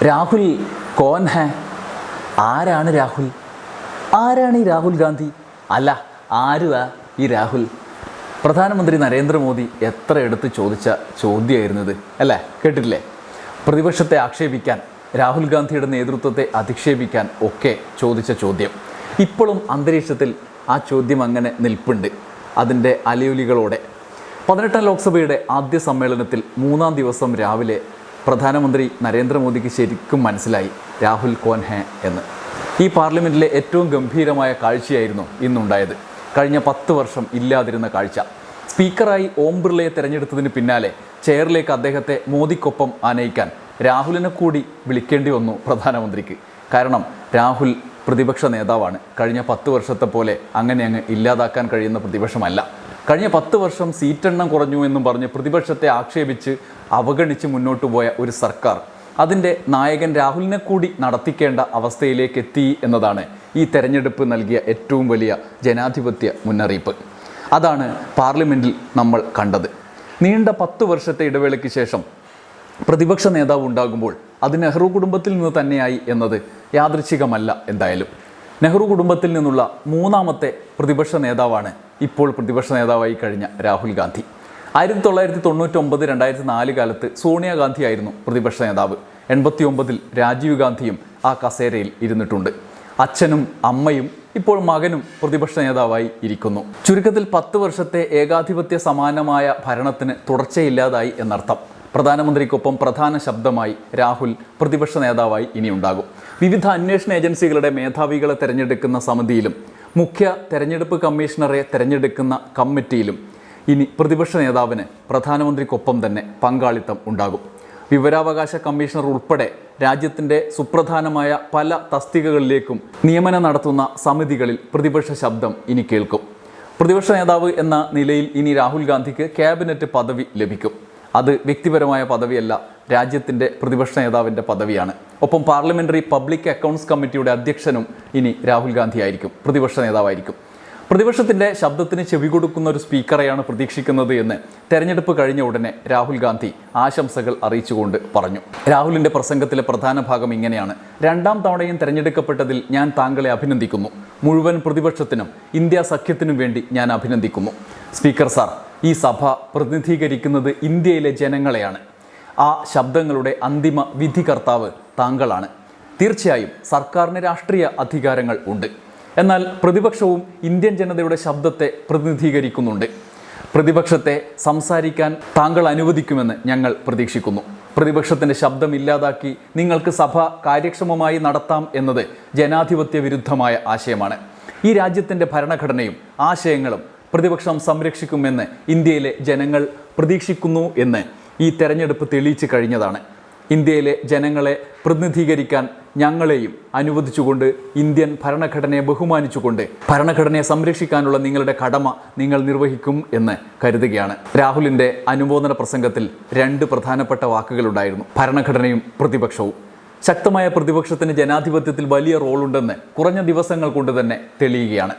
രാഹുൽ കോൻ ഹേ? ആരാണ് രാഹുൽ? ആരാണ് ഈ രാഹുൽ ഗാന്ധി? അല്ല, ആരുവാ ഈ രാഹുൽ? പ്രധാനമന്ത്രി നരേന്ദ്രമോദി എത്ര എടുത്ത് ചോദിച്ച ചോദ്യമായിരുന്നത് അല്ലേ? കേട്ടിട്ടില്ലേ? പ്രതിപക്ഷത്തെ ആക്ഷേപിക്കാൻ, രാഹുൽ ഗാന്ധിയുടെ നേതൃത്വത്തെ അധിക്ഷേപിക്കാൻ ഒക്കെ ചോദിച്ച ചോദ്യം. ഇപ്പോഴും അന്തരീക്ഷത്തിൽ ആ ചോദ്യം അങ്ങനെ നിൽപ്പുണ്ട്, അതിൻ്റെ അലയൊലികളോടെ. 18ാം ലോക്സഭയുടെ ആദ്യ സമ്മേളനത്തിൽ 3ാം ദിവസം രാവിലെ പ്രധാനമന്ത്രി നരേന്ദ്രമോദിക്ക് ശരിക്കും മനസ്സിലായി രാഹുൽ കോൻ ഹേ എന്ന്. ഈ പാർലമെൻറ്റിലെ ഏറ്റവും ഗംഭീരമായ കാഴ്ചയായിരുന്നു ഇന്നുണ്ടായത്. കഴിഞ്ഞ 10 വർഷം ഇല്ലാതിരുന്ന കാഴ്ച. സ്പീക്കറായി ഓം ബിർളയെ തിരഞ്ഞെടുത്തതിന് പിന്നാലെ ചെയറിലേക്ക് അദ്ദേഹത്തെ മോദിക്കൊപ്പം ആനയിക്കാൻ രാഹുലിനെ കൂടി വിളിക്കേണ്ടി വന്നു പ്രധാനമന്ത്രിക്ക്. കാരണം രാഹുൽ പ്രതിപക്ഷ നേതാവാണ്. കഴിഞ്ഞ 10 വർഷത്തെ പോലെ അങ്ങനെ അങ്ങ് ഇല്ലാതാക്കാൻ കഴിയുന്ന പ്രതിപക്ഷമല്ല. കഴിഞ്ഞ 10 വർഷം സീറ്റെണ്ണം കുറഞ്ഞു എന്നും പറഞ്ഞ് പ്രതിപക്ഷത്തെ ആക്ഷേപിച്ച് അവഗണിച്ച് മുന്നോട്ട് പോയ ഒരു സർക്കാർ അതിൻ്റെ നായകൻ രാഹുലിനെ കൂടി നടത്തിക്കേണ്ട അവസ്ഥയിലേക്ക് എത്തി എന്നതാണ് ഈ തെരഞ്ഞെടുപ്പ് നൽകിയ ഏറ്റവും വലിയ ജനാധിപത്യ മുന്നറിയിപ്പ്. അതാണ് പാർലമെൻറ്റിൽ നമ്മൾ കണ്ടത്. നീണ്ട 10 വർഷത്തെ ഇടവേളയ്ക്ക് ശേഷം പ്രതിപക്ഷ നേതാവ് ഉണ്ടാകുമ്പോൾ അത് നെഹ്റു കുടുംബത്തിൽ നിന്ന് തന്നെയായി എന്നത് യാദൃച്ഛികമല്ല. എന്തായാലും നെഹ്റു കുടുംബത്തിൽ നിന്നുള്ള 3ാമത്തെ പ്രതിപക്ഷ നേതാവാണ് ഇപ്പോൾ പ്രതിപക്ഷ നേതാവായി കഴിഞ്ഞ രാഹുൽ ഗാന്ധി. 1999, 2004 കാലത്ത് സോണിയാഗാന്ധിയായിരുന്നു പ്രതിപക്ഷ നേതാവ്. 89-ൽ രാജീവ് ഗാന്ധിയും ആ കസേരയിൽ ഇരുന്നിട്ടുണ്ട്. അച്ഛനും അമ്മയും ഇപ്പോൾ മകനും പ്രതിപക്ഷ നേതാവായി ഇരിക്കുന്നു. ചുരുക്കത്തിൽ 10 വർഷത്തെ ഏകാധിപത്യ സമാനമായ ഭരണത്തിന് തുടർച്ചയില്ലാതായി എന്നർത്ഥം. പ്രധാനമന്ത്രിക്കൊപ്പം പ്രധാന ശബ്ദമായി രാഹുൽ പ്രതിപക്ഷ നേതാവായി ഇനിയുണ്ടാകും. വിവിധ അന്വേഷണ ഏജൻസികളുടെ മേധാവികളെ തിരഞ്ഞെടുക്കുന്ന സമിതിയിലും മുഖ്യ തെരഞ്ഞെടുപ്പ് കമ്മീഷണറെ തിരഞ്ഞെടുക്കുന്ന കമ്മിറ്റിയിലും ഇനി പ്രതിപക്ഷ നേതാവിന് പ്രധാനമന്ത്രിക്കൊപ്പം തന്നെ പങ്കാളിത്തം ഉണ്ടാകും. വിവരാവകാശ കമ്മീഷണർ ഉൾപ്പെടെ രാജ്യത്തിൻ്റെ സുപ്രധാനമായ പല തസ്തികകളിലേക്കും നിയമനം നടത്തുന്ന സമിതികളിൽ പ്രതിപക്ഷ ശബ്ദം ഇനി കേൾക്കും. പ്രതിപക്ഷ നേതാവ് എന്ന നിലയിൽ ഇനി രാഹുൽ ഗാന്ധിക്ക് ക്യാബിനറ്റ് പദവി ലഭിക്കും. അത് വ്യക്തിപരമായ പദവിയല്ല, രാജ്യത്തിൻ്റെ പ്രതിപക്ഷ നേതാവിൻ്റെ പദവിയാണ്. ഒപ്പം പാർലമെൻ്ററി പബ്ലിക് അക്കൗണ്ട്സ് കമ്മിറ്റിയുടെ അധ്യക്ഷനും ഇനി രാഹുൽ ഗാന്ധി ആയിരിക്കും, പ്രതിപക്ഷ നേതാവായിരിക്കും. പ്രതിപക്ഷത്തിൻ്റെ ശബ്ദത്തിന് ചെവി കൊടുക്കുന്ന ഒരു സ്പീക്കറെയാണ് പ്രതീക്ഷിക്കുന്നത് എന്ന് തെരഞ്ഞെടുപ്പ് കഴിഞ്ഞ ഉടനെ രാഹുൽ ഗാന്ധി ആശംസകൾ അറിയിച്ചുകൊണ്ട് പറഞ്ഞു. രാഹുലിൻ്റെ പ്രസംഗത്തിലെ പ്രധാന ഭാഗം ഇങ്ങനെയാണ്: 2ാം തവണയും തിരഞ്ഞെടുക്കപ്പെട്ടതിൽ ഞാൻ താങ്കളെ അഭിനന്ദിക്കുന്നു. മുഴുവൻ പ്രതിപക്ഷത്തിനും ഇന്ത്യ സഖ്യത്തിനും വേണ്ടി ഞാൻ അഭിനന്ദിക്കുന്നു. സ്പീക്കർ സാർ, ഈ സഭ പ്രതിനിധീകരിക്കുന്നത് ഇന്ത്യയിലെ ജനങ്ങളെയാണ്. ആ ശബ്ദങ്ങളുടെ അന്തിമ വിധികർത്താവ് താങ്കളാണ്. തീർച്ചയായും സർക്കാരിന് രാഷ്ട്രീയ അധികാരങ്ങൾ ഉണ്ട്. എന്നാൽ പ്രതിപക്ഷവും ഇന്ത്യൻ ജനതയുടെ ശബ്ദത്തെ പ്രതിനിധീകരിക്കുന്നുണ്ട്. പ്രതിപക്ഷത്തെ സംസാരിക്കാൻ താങ്കൾ അനുവദിക്കുമെന്ന് ഞങ്ങൾ പ്രതീക്ഷിക്കുന്നു. പ്രതിപക്ഷത്തിൻ്റെ ശബ്ദം ഇല്ലാതാക്കി നിങ്ങൾക്ക് സഭ കാര്യക്ഷമമായി നടത്താം എന്നത് ജനാധിപത്യ വിരുദ്ധമായ ആശയമാണ്. ഈ രാജ്യത്തിൻ്റെ ഭരണഘടനയും ആശയങ്ങളും പ്രതിപക്ഷം സംരക്ഷിക്കുമെന്ന് ഇന്ത്യയിലെ ജനങ്ങൾ പ്രതീക്ഷിക്കുന്നു എന്ന് ഈ തെരഞ്ഞെടുപ്പ് തെളിയിച്ചു കഴിഞ്ഞതാണ്. ഇന്ത്യയിലെ ജനങ്ങളെ പ്രതിനിധീകരിക്കാൻ ഞങ്ങളെയും അനുവദിച്ചുകൊണ്ട്, ഇന്ത്യൻ ഭരണഘടനയെ ബഹുമാനിച്ചുകൊണ്ട് ഭരണഘടനയെ സംരക്ഷിക്കാനുള്ള നിങ്ങളുടെ കടമ നിങ്ങൾ നിർവഹിക്കും എന്ന് കരുതുകയാണ്. രാഹുലിൻ്റെ അനുമോദന പ്രസംഗത്തിൽ 2 പ്രധാനപ്പെട്ട വാക്കുകളുണ്ടായിരുന്നു: ഭരണഘടനയും പ്രതിപക്ഷവും. ശക്തമായ പ്രതിപക്ഷത്തിന് ജനാധിപത്യത്തിൽ വലിയ റോളുണ്ടെന്ന് കുറഞ്ഞ ദിവസങ്ങൾ കൊണ്ട് തന്നെ തെളിയുകയാണ്.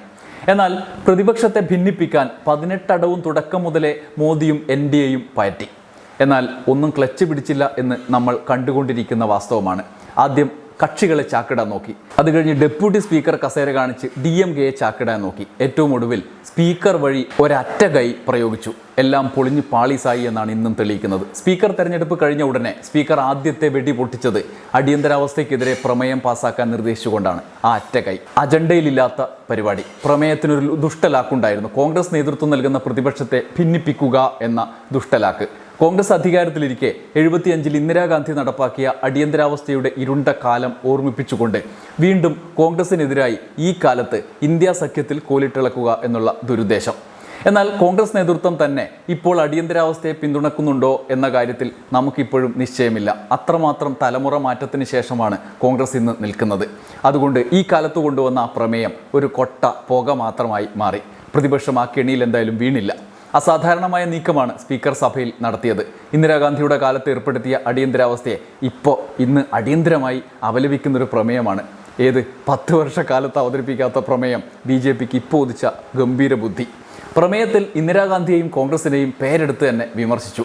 എന്നാൽ പ്രതിപക്ഷത്തെ ഭിന്നിപ്പിക്കാൻ 18 അടവും തുടക്കം മുതലേ മോദിയും NDAയും പയറ്റി. എന്നാൽ ഒന്നും ക്ലച്ച് പിടിച്ചില്ല എന്ന് നമ്മൾ കണ്ടുകൊണ്ടിരിക്കുന്ന വാസ്തവമാണ്. ആദ്യം കക്ഷികളെ ചാക്കിടാൻ നോക്കി. അത് കഴിഞ്ഞ് ഡെപ്യൂട്ടി സ്പീക്കർ കസേര കാണിച്ച് DMKയെ ചാക്കിടാൻ നോക്കി. ഏറ്റവും ഒടുവിൽ സ്പീക്കർ വഴി ഒരറ്റ കൈ പ്രയോഗിച്ചു. എല്ലാം പൊളിഞ്ഞ് പാളീസായി എന്നാണ് ഇന്നും തെളിയിക്കുന്നത്. സ്പീക്കർ തെരഞ്ഞെടുപ്പ് കഴിഞ്ഞ ഉടനെ സ്പീക്കർ ആദ്യത്തെ വെടി പൊട്ടിച്ചത് അടിയന്തരാവസ്ഥയ്ക്കെതിരെ പ്രമേയം പാസ്സാക്കാൻ നിർദ്ദേശിച്ചുകൊണ്ടാണ്. ആ അറ്റ കൈ അജണ്ടയിലില്ലാത്ത പരിപാടി. പ്രമേയത്തിനൊരു ദുഷ്ടലാക്കുണ്ടായിരുന്നു: കോൺഗ്രസ് നേതൃത്വം നൽകുന്ന പ്രതിപക്ഷത്തെ ഭിന്നിപ്പിക്കുക എന്ന ദുഷ്ടലാക്ക്. കോൺഗ്രസ് അധികാരത്തിലിരിക്കെ 75-ൽ ഇന്ദിരാഗാന്ധി നടപ്പാക്കിയ അടിയന്തരാവസ്ഥയുടെ ഇരുണ്ട കാലം ഓർമ്മിപ്പിച്ചുകൊണ്ട് വീണ്ടും കോൺഗ്രസിനെതിരായി ഈ കാലത്ത് ഇന്ത്യ സഖ്യത്തിൽ കോലിട്ടിളക്കുക എന്നുള്ള ദുരുദ്ദേശം. എന്നാൽ കോൺഗ്രസ് നേതൃത്വം തന്നെ ഇപ്പോൾ അടിയന്തരാവസ്ഥയെ പിന്തുണക്കുന്നുണ്ടോ എന്ന കാര്യത്തിൽ നമുക്കിപ്പോഴും നിശ്ചയമില്ല. അത്രമാത്രം തലമുറ മാറ്റത്തിന് ശേഷമാണ് കോൺഗ്രസ് ഇന്ന് നിൽക്കുന്നത്. അതുകൊണ്ട് ഈ കാലത്ത് കൊണ്ടുവന്ന ആ പ്രമേയം ഒരു കൊട്ട പുക മാത്രമായി മാറി. പ്രതിപക്ഷം ആ കെണിയിൽ എന്തായാലും വീണില്ല. അസാധാരണമായ നീക്കമാണ് സ്പീക്കർ സഭയിൽ നടത്തിയത്. ഇന്ദിരാഗാന്ധിയുടെ കാലത്ത് ഏർപ്പെടുത്തിയ അടിയന്തരാവസ്ഥയെ ഇന്ന് അടിയന്തരമായി അപലപിക്കുന്നൊരു പ്രമേയമാണ്. ഏത് 10 വർഷക്കാലത്ത് അവതരിപ്പിക്കാത്ത പ്രമേയം BJPക്ക് ഇപ്പോൾ ഉദിച്ച ഗംഭീര ബുദ്ധി. പ്രമേയത്തിൽ ഇന്ദിരാഗാന്ധിയെയും കോൺഗ്രസിനെയും പേരെടുത്ത് തന്നെ വിമർശിച്ചു.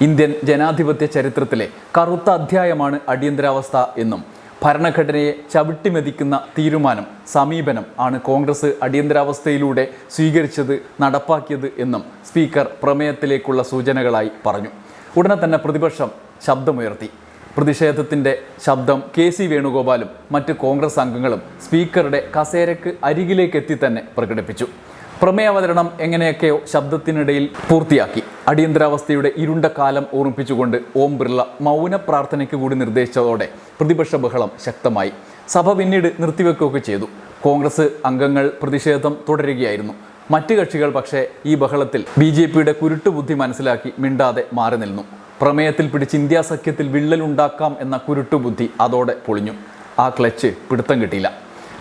ഇന്ത്യൻ ജനാധിപത്യ ചരിത്രത്തിലെ കറുത്ത അധ്യായമാണ് അടിയന്തരാവസ്ഥ എന്നും ഭരണഘടനയെ ചവിട്ടിമെതിക്കുന്ന തീരുമാനം, സമീപനം ആണ് കോൺഗ്രസ് അടിയന്തരാവസ്ഥയിലൂടെ സ്വീകരിച്ചത്, നടപ്പാക്കിയത് എന്നും സ്പീക്കർ പ്രമേയത്തിലേക്കുള്ള സൂചനകളായി പറഞ്ഞു. ഉടനെ തന്നെ പ്രതിപക്ഷം ശബ്ദമുയർത്തി. പ്രതിഷേധത്തിൻ്റെ ശബ്ദം കെ.സി. വേണുഗോപാലും മറ്റ് കോൺഗ്രസ് അംഗങ്ങളും സ്പീക്കറുടെ കസേരയ്ക്ക് അരികിലേക്കെത്തി തന്നെ പ്രകടിപ്പിച്ചു. പ്രമേയാവതരണം എങ്ങനെയൊക്കെയോ ശബ്ദത്തിനിടയിൽ പൂർത്തിയാക്കി. അടിയന്തരാവസ്ഥയുടെ ഇരുണ്ട കാലം ഓർമ്മിപ്പിച്ചുകൊണ്ട് ഓം ബിർള മൗന പ്രാർത്ഥനയ്ക്ക് കൂടി നിർദ്ദേശിച്ചതോടെ പ്രതിപക്ഷ ബഹളം ശക്തമായി. സഭ പിന്നീട് നിർത്തിവെക്കുകയൊക്കെ ചെയ്തു. കോൺഗ്രസ് അംഗങ്ങൾ പ്രതിഷേധം തുടരുകയായിരുന്നു. മറ്റ് കക്ഷികൾ പക്ഷേ ഈ ബഹളത്തിൽ ബി.ജെ.പിയുടെ കുരുട്ടുബുദ്ധി മനസ്സിലാക്കി മിണ്ടാതെ മാറി നിന്നു. പ്രമേയത്തിൽ പിടിച്ച് ഇന്ത്യ സഖ്യത്തിൽ വിള്ളലുണ്ടാക്കാം എന്ന കുരുട്ടുബുദ്ധി അതോടെ പൊളിഞ്ഞു. ആ ക്ലച്ച് പിടുത്തം കിട്ടിയില്ല.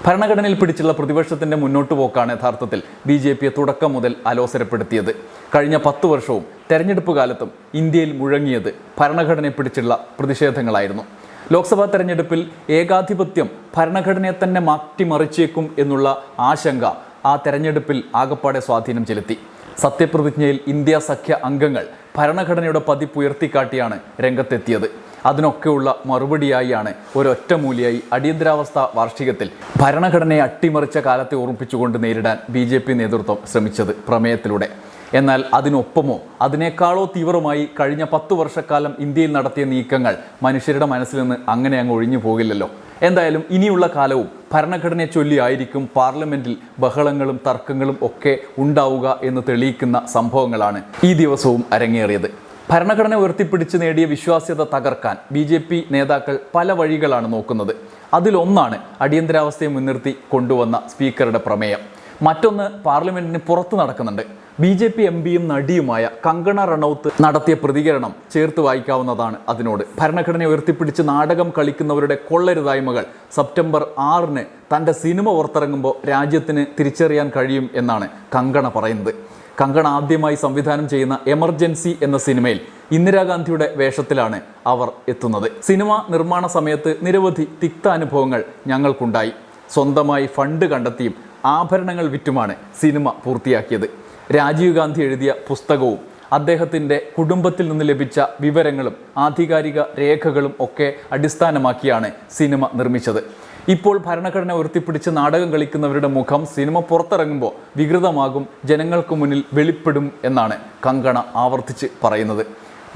ഭരണഘടനയിൽ പിടിച്ചുള്ള പ്രതിപക്ഷത്തിൻ്റെ മുന്നോട്ട് പോക്കാണ് യഥാർത്ഥത്തിൽ ബി.ജെ.പിയെ തുടക്കം മുതൽ അലോസരപ്പെടുത്തിയത്. കഴിഞ്ഞ 10 വർഷവും തെരഞ്ഞെടുപ്പ് കാലത്തും ഇന്ത്യയിൽ മുഴങ്ങിയത് ഭരണഘടനയെ പിടിച്ചുള്ള പ്രതിഷേധങ്ങളായിരുന്നു. ലോക്സഭാ തെരഞ്ഞെടുപ്പിൽ ഏകാധിപത്യം ഭരണഘടനയെ തന്നെ മാറ്റിമറിച്ചേക്കും എന്നുള്ള ആശങ്ക ആ തെരഞ്ഞെടുപ്പിൽ ആകപ്പാടെ സ്വാധീനം ചെലുത്തി. സത്യപ്രതിജ്ഞയിൽ ഇന്ത്യ സഖ്യ അംഗങ്ങൾ ഭരണഘടനയുടെ പതിപ്പ് ഉയർത്തിക്കാട്ടിയാണ് രംഗത്തെത്തിയത്. അതിനൊക്കെയുള്ള മറുപടിയായാണ് ഒരൊറ്റമൂലിയായി അടിയന്തരാവസ്ഥ വാർഷികത്തിൽ ഭരണഘടനയെ അട്ടിമറിച്ച കാലത്തെ ഓർമ്മിപ്പിച്ചുകൊണ്ട് നേരിടാൻ ബി.ജെ.പി. നേതൃത്വം ശ്രമിച്ചത് പ്രമേയത്തിലൂടെ. എന്നാൽ അതിനൊപ്പമോ അതിനേക്കാളോ തീവ്രമായി കഴിഞ്ഞ 10 വർഷക്കാലം ഇന്ത്യയിൽ നടത്തിയ നീക്കങ്ങൾ മനുഷ്യരുടെ മനസ്സിൽ നിന്ന് അങ്ങനെ അങ്ങ് ഒഴിഞ്ഞു പോകില്ലല്ലോ. എന്തായാലും ഇനിയുള്ള കാലവും ഭരണഘടനയെ ചൊല്ലിയായിരിക്കും പാർലമെന്റിൽ ബഹളങ്ങളും തർക്കങ്ങളും ഒക്കെ ഉണ്ടാവുക എന്ന് തെളിയിക്കുന്ന സംഭവങ്ങളാണ് ഈ ദിവസവും അരങ്ങേറിയത്. ഭരണഘടന ഉയർത്തിപ്പിടിച്ച് നേടിയ വിശ്വാസ്യത തകർക്കാൻ ബി.ജെ.പി. നേതാക്കൾ പല വഴികളാണ് നോക്കുന്നത്. അതിലൊന്നാണ് അടിയന്തരാവസ്ഥയെ മുൻനിർത്തി കൊണ്ടുവന്ന സ്പീക്കറുടെ പ്രമേയം. മറ്റൊന്ന് പാർലമെന്റിന് പുറത്ത് നടക്കുന്നുണ്ട്. ബി.ജെ.പി. എം.പിയും നടിയുമായ കങ്കണ റണൌത്ത് നടത്തിയ പ്രതികരണം ചേർത്ത് വായിക്കാവുന്നതാണ്. അതിനോട് ഭരണഘടനയെ ഉയർത്തിപ്പിടിച്ച് നാടകം കളിക്കുന്നവരുടെ കൊള്ളരുതായ്മകൾ സെപ്റ്റംബർ 6-ന് തൻ്റെ സിനിമ പുറത്തിറങ്ങുമ്പോൾ രാജ്യത്തിന് തിരിച്ചറിയാൻ കഴിയും എന്നാണ് കങ്കണ പറയുന്നത്. കങ്കണ ആദ്യമായി സംവിധാനം ചെയ്യുന്ന എമർജൻസി എന്ന സിനിമയിൽ ഇന്ദിരാഗാന്ധിയുടെ വേഷത്തിലാണ് അവർ എത്തുന്നത്. സിനിമ നിർമ്മാണ സമയത്ത് നിരവധി തിക്താനുഭവങ്ങൾ ഞങ്ങൾക്കുണ്ടായി. സ്വന്തമായി ഫണ്ട് കണ്ടെത്തിയും ആഭരണങ്ങൾ വിറ്റുമാണ് സിനിമ പൂർത്തിയാക്കിയത്. രാജീവ് ഗാന്ധി എഴുതിയ പുസ്തകവും അദ്ദേഹത്തിൻ്റെ കുടുംബത്തിൽ നിന്ന് ലഭിച്ച വിവരങ്ങളും ആധികാരിക രേഖകളും ഒക്കെ അടിസ്ഥാനമാക്കിയാണ് സിനിമ നിർമ്മിച്ചത്. ഇപ്പോൾ ഭരണഘടന ഉയർത്തിപ്പിടിച്ച് നാടകം കളിക്കുന്നവരുടെ മുഖം സിനിമ പുറത്തിറങ്ങുമ്പോൾ വികൃതമാകും, ജനങ്ങൾക്ക് മുന്നിൽ വെളിപ്പെടും എന്നാണ് കങ്കണ ആവർത്തിച്ച് പറയുന്നത്.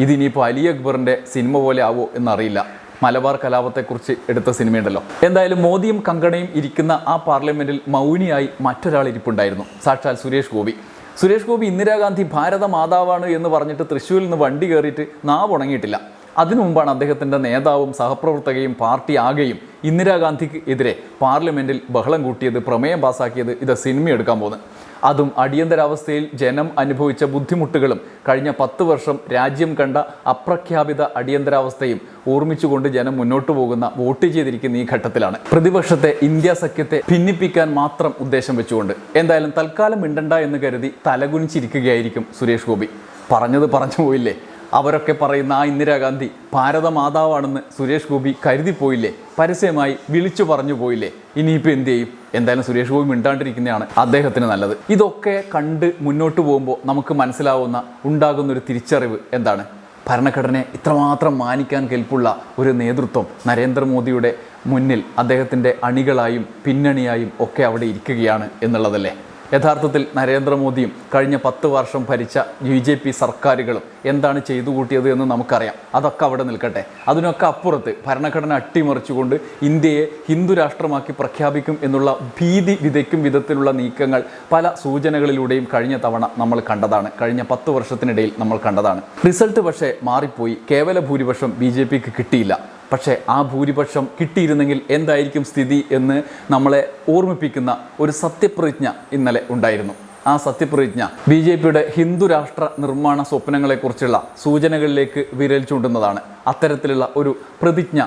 ഇതിനിപ്പോൾ അലി അക്ബറിൻ്റെ സിനിമ പോലെ ആവോ എന്നറിയില്ല. മലബാർ കലാപത്തെക്കുറിച്ച് എടുത്ത സിനിമയുണ്ടല്ലോ. എന്തായാലും മോദിയും കങ്കണയും ഇരിക്കുന്ന ആ പാർലമെൻറ്റിൽ മൗനിയായി മറ്റൊരാൾ ഇരിപ്പുണ്ടായിരുന്നു. സാക്ഷാൽ സുരേഷ് ഗോപി. സുരേഷ് ഗോപി ഇന്ദിരാഗാന്ധി ഭാരത മാതാവാണ് എന്ന് പറഞ്ഞിട്ട് തൃശ്ശൂരിൽ നിന്ന് വണ്ടി കയറിയിട്ട് നാവ് ഉണങ്ങിയിട്ടില്ല. അതിനു മുമ്പാണ് അദ്ദേഹത്തിൻ്റെ നേതാവും സഹപ്രവർത്തകയും പാർട്ടി ആകെയും ഇന്ദിരാഗാന്ധിക്ക് എതിരെ പാർലമെൻറ്റിൽ ബഹളം കൂട്ടിയത്, പ്രമേയം പാസാക്കിയത്, ഇത് സിനിമ എടുക്കാൻ പോകുന്നത്. അതും അടിയന്തരാവസ്ഥയിൽ ജനം അനുഭവിച്ച ബുദ്ധിമുട്ടുകളും കഴിഞ്ഞ 10 വർഷം രാജ്യം കണ്ട അപ്രഖ്യാപിത അടിയന്തരാവസ്ഥയും ഓർമ്മിച്ചുകൊണ്ട് ജനം മുന്നോട്ട് പോകുന്ന, വോട്ട് ചെയ്തിരിക്കുന്ന ഈ ഘട്ടത്തിലാണ്. പ്രതിപക്ഷത്തെ ഇന്ത്യ സഖ്യത്തെ ഭിന്നിപ്പിക്കാൻ മാത്രം ഉദ്ദേശം വെച്ചുകൊണ്ട് എന്തായാലും തൽക്കാലം മിണ്ടണ്ട എന്ന് കരുതി തലകുനിച്ചിരിക്കുകയായിരിക്കും സുരേഷ് ഗോപി. പറഞ്ഞു പോയില്ലേ, അവരൊക്കെ പറയുന്ന ആ ഇന്ദിരാഗാന്ധി ഭാരത മാതാവാണെന്ന് സുരേഷ് ഗോപി കരുതിപ്പോയില്ലേ, പരസ്യമായി വിളിച്ചു പറഞ്ഞു പോയില്ലേ. ഇനിയിപ്പോൾ എന്ത് ചെയ്യും? എന്തായാലും സുരേഷ് ഗോപി മിണ്ടാണ്ടിരിക്കുന്നതാണ് അദ്ദേഹത്തിന് നല്ലത്. ഇതൊക്കെ കണ്ട് മുന്നോട്ട് പോകുമ്പോൾ നമുക്ക് മനസ്സിലാവുന്ന ഉണ്ടാകുന്നൊരു തിരിച്ചറിവ് എന്താണ്? ഭരണഘടനയെ ഇത്രമാത്രം മാനിക്കാൻ കെൽപ്പുള്ള ഒരു നേതൃത്വം നരേന്ദ്രമോദിയുടെ മുന്നിൽ അദ്ദേഹത്തിൻ്റെ അണികളായും പിന്നണിയായും ഒക്കെ അവിടെ ഇരിക്കുകയാണ് എന്നുള്ളതല്ലേ. യഥാർത്ഥത്തിൽ നരേന്ദ്രമോദിയും കഴിഞ്ഞ 10 വർഷം ഭരിച്ച ബി.ജെ.പി. സർക്കാരുകളും എന്താണ് ചെയ്തു കൂട്ടിയത് എന്ന് നമുക്കറിയാം. അതൊക്കെ അവിടെ നിൽക്കട്ടെ. അതിനൊക്കെ അപ്പുറത്ത് ഭരണഘടന അട്ടിമറിച്ചുകൊണ്ട് ഇന്ത്യയെ ഹിന്ദു രാഷ്ട്രമാക്കി പ്രഖ്യാപിക്കും എന്നുള്ള ഭീതി വിതയ്ക്കും വിധത്തിലുള്ള നീക്കങ്ങൾ പല സൂചനകളിലൂടെയും കഴിഞ്ഞ തവണ നമ്മൾ കണ്ടതാണ്. കഴിഞ്ഞ 10 വർഷത്തിനിടയിൽ നമ്മൾ കണ്ടതാണ്. റിസൾട്ട് പക്ഷേ മാറിപ്പോയി. കേവല ഭൂരിപക്ഷം ബി.ജെ.പിക്ക് കിട്ടിയില്ല. പക്ഷേ ആ ഭൂരിപക്ഷം കിട്ടിയിരുന്നെങ്കിൽ എന്തായിരിക്കും സ്ഥിതി എന്ന് നമ്മളെ ഓർമ്മിപ്പിക്കുന്ന ഒരു സത്യപ്രതിജ്ഞ ഇന്നലെ ഉണ്ടായിരുന്നു. ആ സത്യപ്രതിജ്ഞ ബി.ജെ.പിയുടെ ഹിന്ദു രാഷ്ട്ര നിർമ്മാണ സ്വപ്നങ്ങളെക്കുറിച്ചുള്ള സൂചനകളിലേക്ക് വിരൽ ചൂണ്ടുന്നതാണ്. അത്തരത്തിലുള്ള ഒരു പ്രതിജ്ഞ,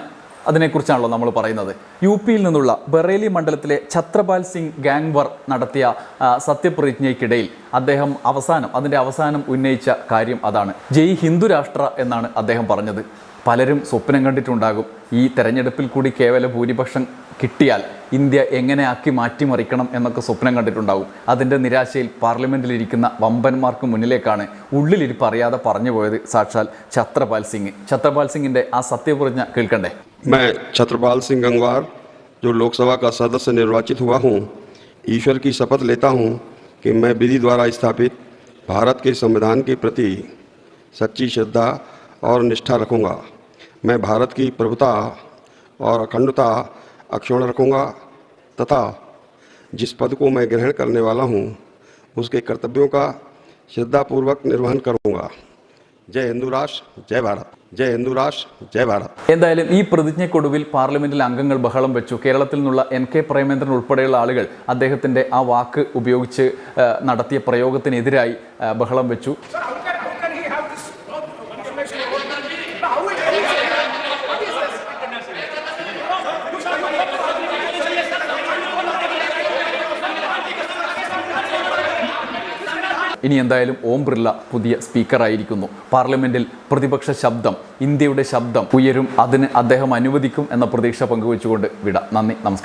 അതിനെക്കുറിച്ചാണല്ലോ നമ്മൾ പറയുന്നത്. യു.പിയിൽ നിന്നുള്ള ബറേലി മണ്ഡലത്തിലെ ഛത്രപാൽ സിംഗ് ഗാംഗ്വർ നടത്തിയ സത്യപ്രതിജ്ഞയ്ക്കിടയിൽ അദ്ദേഹം അതിൻ്റെ അവസാനം ഉന്നയിച്ച കാര്യം അതാണ്. ജയ് ഹിന്ദു രാഷ്ട്ര എന്നാണ് അദ്ദേഹം പറഞ്ഞത്. പലരും സ്വപ്നം കണ്ടിട്ടുണ്ടാകും ഈ തെരഞ്ഞെടുപ്പിൽ കൂടി കേവല ഭൂരിപക്ഷം കിട്ടിയാൽ ഇന്ത്യ എങ്ങനെ ആക്കി മാറ്റിമറിക്കണം എന്നൊക്കെ സ്വപ്നം കണ്ടിട്ടുണ്ടാകും. അതിൻ്റെ നിരാശയിൽ പാർലമെൻറ്റിലിരിക്കുന്ന വമ്പന്മാർക്ക് മുന്നിലേക്കാണ് ഉള്ളിലിരിപ്പ് അറിയാതെ പറഞ്ഞു പോയത് സാക്ഷാൽ ഛത്രപാൽ സിംഗ്. ഛത്രപാൽ സിംഗിൻ്റെ ആ സത്യപ്രതിജ്ഞ കേൾക്കണ്ടേ? मैं छत्रपाल सिंह गंगवार जो लोकसभा का सदस्य निर्वाचित हुआ हूँ, ईश्वर की शपथ लेता हूँ कि मैं विधि द्वारा स्थापित भारत के संविधान के प्रति सच्ची श्रद्धा और निष्ठा रखूँगा। मैं भारत की प्रभुता और अखंडता अक्षुण्ण रखूँगा तथा जिस पद को मैं ग्रहण करने वाला हूँ उसके कर्तव्यों का श्रद्धापूर्वक निर्वहन करूँगा। जय हिंदू राष्ट्र, जय भारत. ജയ് ഹിന്ദു രാഷ്ട്ര, ജയ് ഭാരത്. എന്തായാലും ഈ പ്രതിജ്ഞയ്ക്കൊടുവിൽ പാർലമെന്റിൽ അംഗങ്ങൾ ബഹളം വെച്ചു. കേരളത്തിൽ നിന്നുള്ള NK പ്രേമേന്ദ്രൻ ഉൾപ്പെടെയുള്ള ആളുകൾ അദ്ദേഹത്തിൻ്റെ ആ വാക്ക് ഉപയോഗിച്ച് നടത്തിയ പ്രയോഗത്തിനെതിരായി ബഹളം വെച്ചു. ഇനി എന്തായാലും ഓം ബിർള പുതിയ സ്പീക്കറായിരിക്കുന്നു. പാർലമെന്റിൽ പ്രതിപക്ഷ ശബ്ദം, ഇന്ത്യയുടെ ശബ്ദം ഉയരും. അതിന് അദ്ദേഹം അനുവദിക്കും എന്ന പ്രതീക്ഷ പങ്കുവെച്ചുകൊണ്ട് വിട. നന്ദി, നമസ്കാരം.